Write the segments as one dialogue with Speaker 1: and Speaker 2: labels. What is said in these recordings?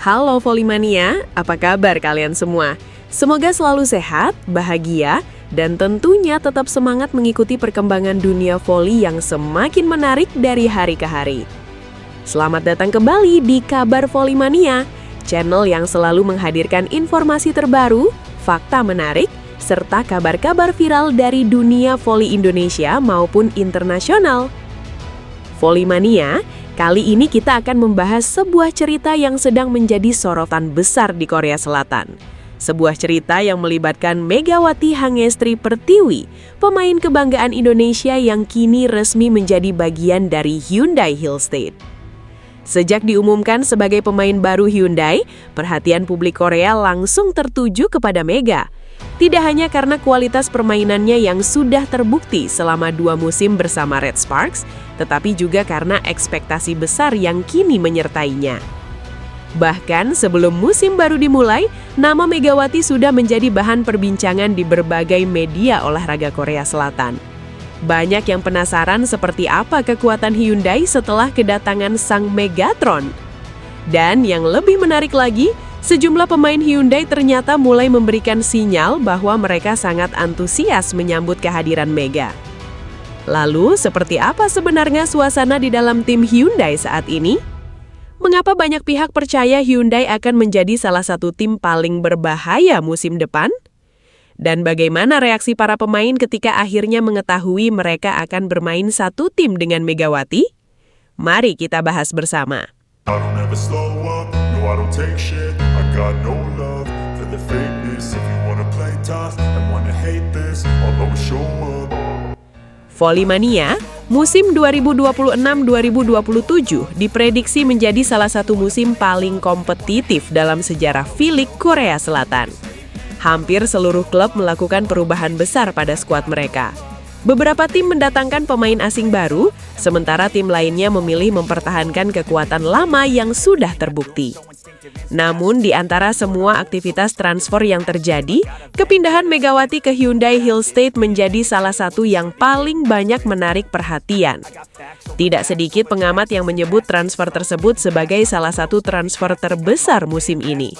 Speaker 1: Halo Volley-mania, apa kabar kalian semua? Semoga selalu sehat, bahagia, dan tentunya tetap semangat mengikuti perkembangan dunia voli yang semakin menarik dari hari ke hari. Selamat datang kembali di Kabar Volley-mania, channel yang selalu menghadirkan informasi terbaru, fakta menarik, serta kabar-kabar viral dari dunia voli Indonesia maupun internasional. Volley-mania, kali ini kita akan membahas sebuah cerita yang sedang menjadi sorotan besar di Korea Selatan. Sebuah cerita yang melibatkan Megawati Hangestri Pertiwi, pemain kebanggaan Indonesia yang kini resmi menjadi bagian dari Hyundai Hillstate. Sejak diumumkan sebagai pemain baru Hyundai, perhatian publik Korea langsung tertuju kepada Mega. Tidak hanya karena kualitas permainannya yang sudah terbukti selama 2 musim bersama Red Sparks, tetapi juga karena ekspektasi besar yang kini menyertainya. Bahkan sebelum musim baru dimulai, nama Megawati sudah menjadi bahan perbincangan di berbagai media olahraga Korea Selatan. Banyak yang penasaran seperti apa kekuatan Hyundai setelah kedatangan sang Megatron. Dan yang lebih menarik lagi, sejumlah pemain Hyundai ternyata mulai memberikan sinyal bahwa mereka sangat antusias menyambut kehadiran Mega. Lalu, seperti apa sebenarnya suasana di dalam tim Hyundai saat ini? Mengapa banyak pihak percaya Hyundai akan menjadi salah satu tim paling berbahaya musim depan? Dan bagaimana reaksi para pemain ketika akhirnya mengetahui mereka akan bermain satu tim dengan Megawati? Mari kita bahas bersama. Volley-mania, musim 2026-2027 diprediksi menjadi salah satu musim paling kompetitif dalam sejarah V-League Korea Selatan. Hampir seluruh klub melakukan perubahan besar pada skuad mereka. Beberapa tim mendatangkan pemain asing baru, sementara tim lainnya memilih mempertahankan kekuatan lama yang sudah terbukti. Namun, di antara semua aktivitas transfer yang terjadi, kepindahan Megawati ke Hyundai Hillstate menjadi salah satu yang paling banyak menarik perhatian. Tidak sedikit pengamat yang menyebut transfer tersebut sebagai salah satu transfer terbesar musim ini.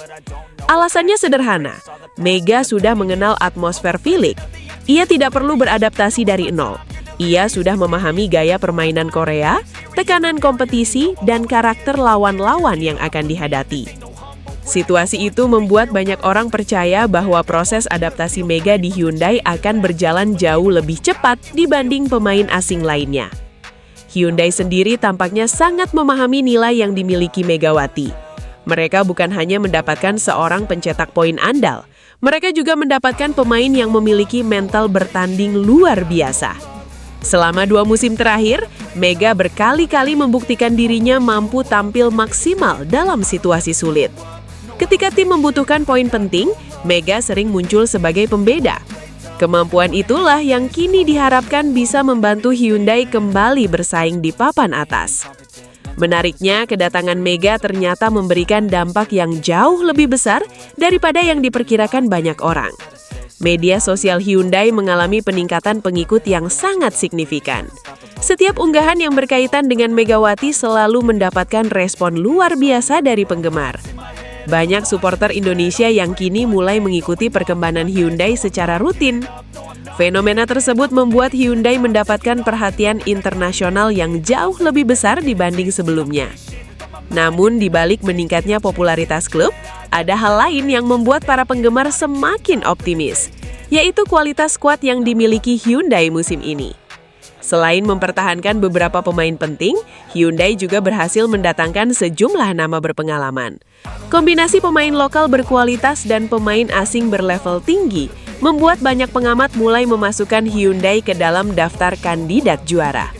Speaker 1: Alasannya sederhana, Mega sudah mengenal atmosfer V-League. Ia tidak perlu beradaptasi dari nol. Ia sudah memahami gaya permainan Korea, tekanan kompetisi, dan karakter lawan-lawan yang akan dihadapi. Situasi itu membuat banyak orang percaya bahwa proses adaptasi Mega di Hyundai akan berjalan jauh lebih cepat dibanding pemain asing lainnya. Hyundai sendiri tampaknya sangat memahami nilai yang dimiliki Megawati. Mereka bukan hanya mendapatkan seorang pencetak poin andal, mereka juga mendapatkan pemain yang memiliki mental bertanding luar biasa. Selama 2 musim terakhir, Mega berkali-kali membuktikan dirinya mampu tampil maksimal dalam situasi sulit. Ketika tim membutuhkan poin penting, Mega sering muncul sebagai pembeda. Kemampuan itulah yang kini diharapkan bisa membantu Hyundai kembali bersaing di papan atas. Menariknya, kedatangan Mega ternyata memberikan dampak yang jauh lebih besar daripada yang diperkirakan banyak orang. Media sosial Hyundai mengalami peningkatan pengikut yang sangat signifikan. Setiap unggahan yang berkaitan dengan Megawati selalu mendapatkan respon luar biasa dari penggemar. Banyak supporter Indonesia yang kini mulai mengikuti perkembangan Hyundai secara rutin. Fenomena tersebut membuat Hyundai mendapatkan perhatian internasional yang jauh lebih besar dibanding sebelumnya. Namun, di balik meningkatnya popularitas klub, ada hal lain yang membuat para penggemar semakin optimis, yaitu kualitas skuad yang dimiliki Hyundai musim ini. Selain mempertahankan beberapa pemain penting, Hyundai juga berhasil mendatangkan sejumlah nama berpengalaman. Kombinasi pemain lokal berkualitas dan pemain asing berlevel tinggi membuat banyak pengamat mulai memasukkan Hyundai ke dalam daftar kandidat juara.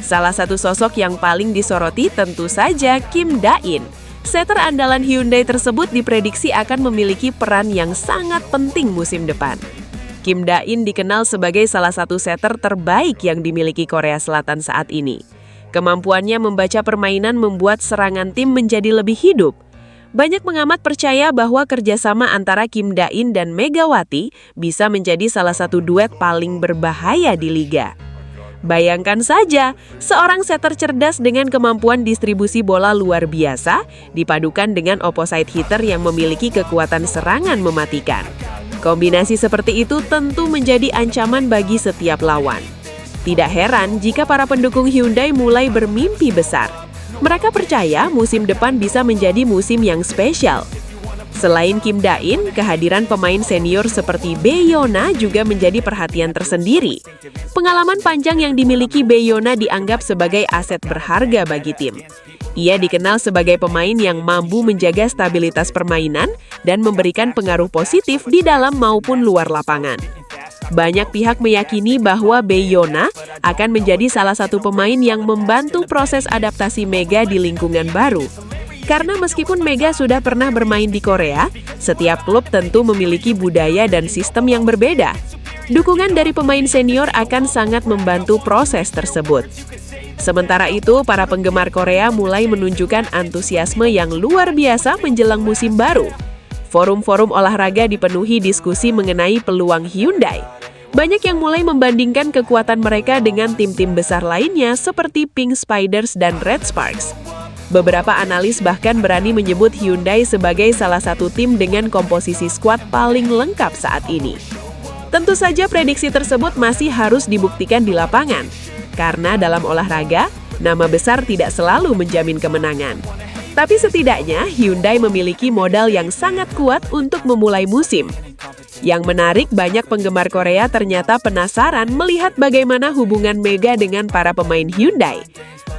Speaker 1: Salah satu sosok yang paling disoroti tentu saja Kim Da-in. Setter andalan Hyundai tersebut diprediksi akan memiliki peran yang sangat penting musim depan. Kim Da-in dikenal sebagai salah satu setter terbaik yang dimiliki Korea Selatan saat ini. Kemampuannya membaca permainan membuat serangan tim menjadi lebih hidup. Banyak pengamat percaya bahwa kerjasama antara Kim Da-in dan Megawati bisa menjadi salah satu duet paling berbahaya di liga. Bayangkan saja, seorang setter cerdas dengan kemampuan distribusi bola luar biasa dipadukan dengan opposite hitter yang memiliki kekuatan serangan mematikan. Kombinasi seperti itu tentu menjadi ancaman bagi setiap lawan. Tidak heran jika para pendukung Hyundai mulai bermimpi besar. Mereka percaya musim depan bisa menjadi musim yang spesial. Selain Kim Da-in, kehadiran pemain senior seperti Bae Yona juga menjadi perhatian tersendiri. Pengalaman panjang yang dimiliki Bae Yona dianggap sebagai aset berharga bagi tim. Ia dikenal sebagai pemain yang mampu menjaga stabilitas permainan dan memberikan pengaruh positif di dalam maupun luar lapangan. Banyak pihak meyakini bahwa Bae Yona akan menjadi salah satu pemain yang membantu proses adaptasi Mega di lingkungan baru. Karena meskipun Mega sudah pernah bermain di Korea, setiap klub tentu memiliki budaya dan sistem yang berbeda. Dukungan dari pemain senior akan sangat membantu proses tersebut. Sementara itu, para penggemar Korea mulai menunjukkan antusiasme yang luar biasa menjelang musim baru. Forum-forum olahraga dipenuhi diskusi mengenai peluang Hyundai. Banyak yang mulai membandingkan kekuatan mereka dengan tim-tim besar lainnya seperti Pink Spiders dan Red Sparks. Beberapa analis bahkan berani menyebut Hyundai sebagai salah satu tim dengan komposisi skuad paling lengkap saat ini. Tentu saja prediksi tersebut masih harus dibuktikan di lapangan, karena dalam olahraga, nama besar tidak selalu menjamin kemenangan. Tapi setidaknya Hyundai memiliki modal yang sangat kuat untuk memulai musim. Yang menarik, banyak penggemar Korea ternyata penasaran melihat bagaimana hubungan Mega dengan para pemain Hyundai.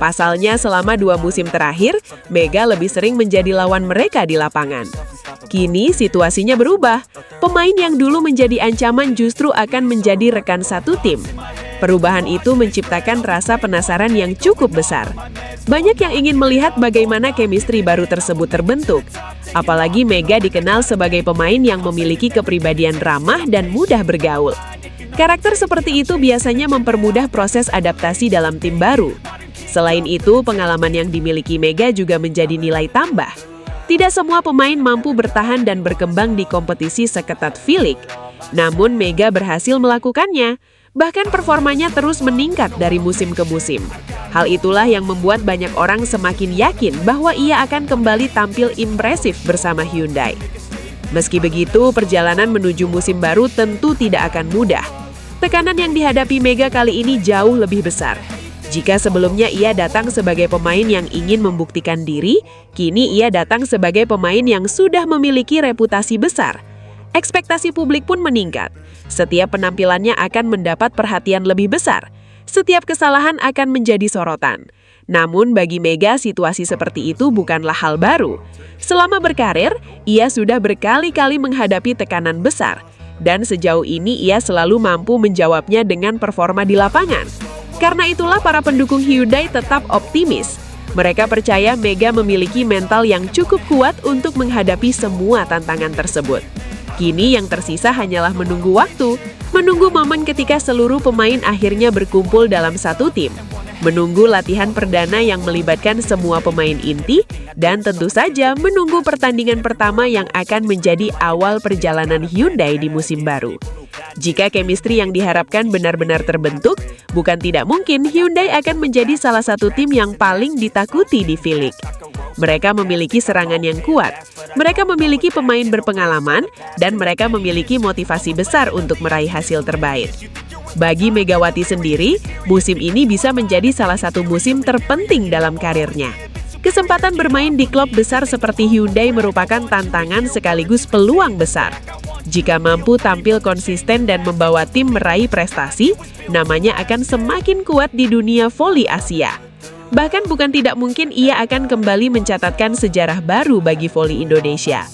Speaker 1: Pasalnya, selama 2 musim terakhir, Mega lebih sering menjadi lawan mereka di lapangan. Kini situasinya berubah. Pemain yang dulu menjadi ancaman justru akan menjadi rekan satu tim. Perubahan itu menciptakan rasa penasaran yang cukup besar. Banyak yang ingin melihat bagaimana chemistry baru tersebut terbentuk. Apalagi Mega dikenal sebagai pemain yang memiliki kepribadian ramah dan mudah bergaul. Karakter seperti itu biasanya mempermudah proses adaptasi dalam tim baru. Selain itu, pengalaman yang dimiliki Mega juga menjadi nilai tambah. Tidak semua pemain mampu bertahan dan berkembang di kompetisi seketat V-League. Namun Mega berhasil melakukannya. Bahkan performanya terus meningkat dari musim ke musim. Hal itulah yang membuat banyak orang semakin yakin bahwa ia akan kembali tampil impresif bersama Hyundai. Meski begitu, perjalanan menuju musim baru tentu tidak akan mudah. Tekanan yang dihadapi Mega kali ini jauh lebih besar. Jika sebelumnya ia datang sebagai pemain yang ingin membuktikan diri, kini ia datang sebagai pemain yang sudah memiliki reputasi besar. Ekspektasi publik pun meningkat. Setiap penampilannya akan mendapat perhatian lebih besar. Setiap kesalahan akan menjadi sorotan. Namun bagi Mega, situasi seperti itu bukanlah hal baru. Selama berkarir, ia sudah berkali-kali menghadapi tekanan besar. Dan sejauh ini ia selalu mampu menjawabnya dengan performa di lapangan. Karena itulah para pendukung Hyundai tetap optimis. Mereka percaya Mega memiliki mental yang cukup kuat untuk menghadapi semua tantangan tersebut. Kini yang tersisa hanyalah menunggu waktu, menunggu momen ketika seluruh pemain akhirnya berkumpul dalam satu tim, menunggu latihan perdana yang melibatkan semua pemain inti, dan tentu saja menunggu pertandingan pertama yang akan menjadi awal perjalanan Hyundai di musim baru. Jika chemistry yang diharapkan benar-benar terbentuk, bukan tidak mungkin Hyundai akan menjadi salah satu tim yang paling ditakuti di V-League. Mereka memiliki serangan yang kuat, mereka memiliki pemain berpengalaman, dan mereka memiliki motivasi besar untuk meraih hasil terbaik. Bagi Megawati sendiri, musim ini bisa menjadi salah satu musim terpenting dalam karirnya. Kesempatan bermain di klub besar seperti Hyundai merupakan tantangan sekaligus peluang besar. Jika mampu tampil konsisten dan membawa tim meraih prestasi, namanya akan semakin kuat di dunia voli Asia. Bahkan bukan tidak mungkin ia akan kembali mencatatkan sejarah baru bagi voli Indonesia.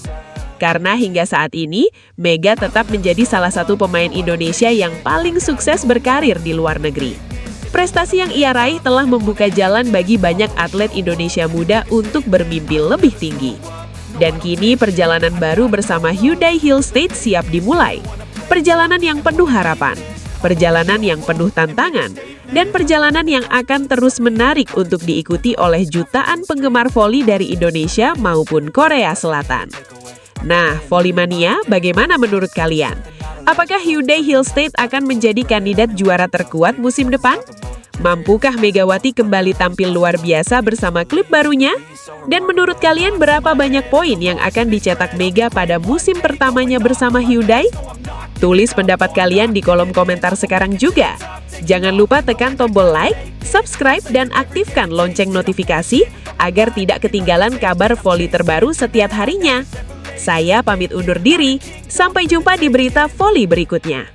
Speaker 1: Karena hingga saat ini, Mega tetap menjadi salah satu pemain Indonesia yang paling sukses berkarir di luar negeri. Prestasi yang ia raih telah membuka jalan bagi banyak atlet Indonesia muda untuk bermimpi lebih tinggi. Dan kini perjalanan baru bersama Hyundai Hill State siap dimulai. Perjalanan yang penuh harapan, perjalanan yang penuh tantangan, dan perjalanan yang akan terus menarik untuk diikuti oleh jutaan penggemar voli dari Indonesia maupun Korea Selatan. Nah, Volley-mania, bagaimana menurut kalian? Apakah Hyundai Hill State akan menjadi kandidat juara terkuat musim depan? Mampukah Megawati kembali tampil luar biasa bersama klub barunya? Dan menurut kalian berapa banyak poin yang akan dicetak Mega pada musim pertamanya bersama Hyundai? Tulis pendapat kalian di kolom komentar sekarang juga. Jangan lupa tekan tombol like, subscribe, dan aktifkan lonceng notifikasi agar tidak ketinggalan kabar voli terbaru setiap harinya. Saya pamit undur diri, sampai jumpa di berita voli berikutnya.